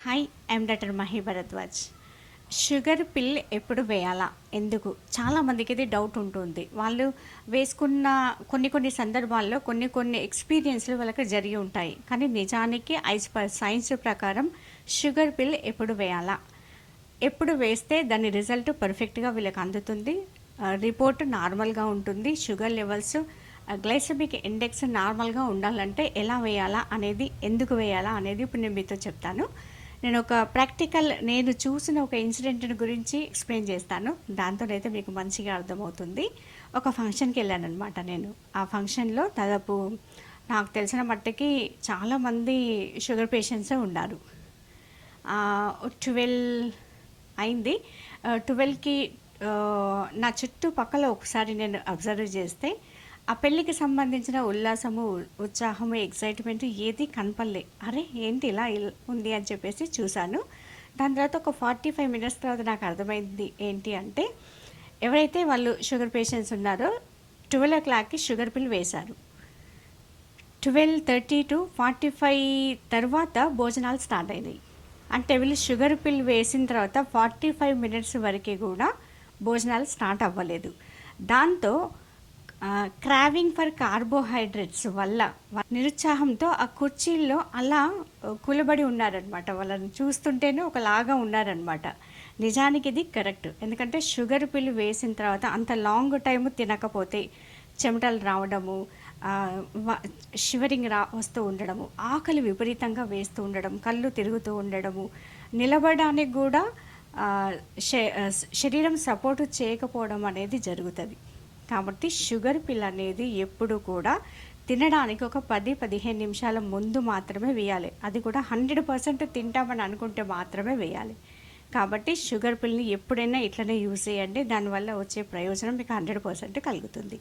Hi, I'm doctor Mahi Bharadwaj. Sugar పిల్ ఎప్పుడు వేయాలా, ఎందుకు? చాలామందికి ఇది డౌట్ ఉంటుంది. వాళ్ళు వేసుకున్న కొన్ని సందర్భాల్లో కొన్ని ఎక్స్పీరియన్స్‌లు వాళ్ళకి జరిగి ఉంటాయి. కానీ నిజానికి యాస్ పర్ సైన్స్ ప్రకారం షుగర్ పిల్ ఎప్పుడు వేయాలా? ఎప్పుడు వేస్తే దాని రిజల్ట్ పర్ఫెక్ట్‌గా వీళ్ళకి అందుతుంది. రిపోర్ట్ నార్మల్‌గా ఉంటుంది. షుగర్ లెవెల్స్, గ్లైసెమిక్ ఇండెక్స్ నార్మల్‌గా ఉండాలంటే ఎలా వేయాలా అనేది, ఎందుకు వేయాలా అనేది ఇప్పుడు నేను మీతో చెప్తాను. నేను ఒక నేను చూసిన ఒక ఇన్సిడెంట్‌ని గురించి ఎక్స్‌ప్లెయిన్ చేస్తాను. దాంతోనైతే మీకు మంచిగా అర్థమవుతుంది. ఒక ఫంక్షన్‌కి వెళ్ళాననమాట నేను. ఆ ఫంక్షన్‌లో దాదాపు నాకు తెలిసిన మట్టుకి చాలామంది షుగర్ పేషెంట్సే ఉన్నారు. 12 అయింది. 12కి నా చుట్టుపక్కల ఒకసారి నేను అబ్జర్వ్ చేస్తే ఆ పెళ్ళికి సంబంధించిన ఉల్లాసము, ఉత్సాహము, ఎక్సైట్మెంట్ ఏది కనపడలే. అరే ఏంటి ఇలా ఉంది అని చెప్పేసి చూశాను. దాని తర్వాత ఒక 45 మినిట్స్ తర్వాత నాకు అర్థమైంది ఏంటి అంటే, ఎవరైతే వాళ్ళు షుగర్ పేషెంట్స్ ఉన్నారో 12 షుగర్ పిల్ వేశారు. 12:30 to 45 తర్వాత భోజనాలు స్టార్ట్ అయినాయి. అంటే వీళ్ళు షుగర్ పిల్ వేసిన తర్వాత 45 మినిట్స్ వరకు కూడా భోజనాలు స్టార్ట్ అవ్వలేదు. దాంతో క్రావింగ్ ఫర్ కార్బోహైడ్రేట్స్ వల్ల నిరుత్సాహంతో ఆ కుర్చీల్లో అలా కూలబడి ఉన్నారనమాట. వాళ్ళని చూస్తుంటేనే ఒకలాగా ఉన్నారనమాట. నిజానికి ఇది కరెక్ట్. ఎందుకంటే షుగర్ పిల్ వేసిన తర్వాత అంత లాంగ్ టైం తినకపోతే చెమటలు రావడము, షివరింగ్ వస్తూ ఉండడము, ఆకలి విపరీతంగా వేస్తూ ఉండడం, కళ్ళు తిరుగుతూ ఉండడము, నిలబడడానికి కూడా శరీరం సపోర్టు చేయకపోవడం అనేది జరుగుతుంది. కాబట్టి షుగర్ పిల్ అనేది ఎప్పుడు కూడా తినడానికి ఒక 10-15 నిమిషాల ముందు మాత్రమే వేయాలి. అది కూడా 100% తింటామని అనుకుంటే మాత్రమే వేయాలి. కాబట్టి షుగర్ పిల్ని ఎప్పుడైనా ఇట్లనే యూజ్ చేయండి. దానివల్ల వచ్చే ప్రయోజనం మీకు 100% కలుగుతుంది.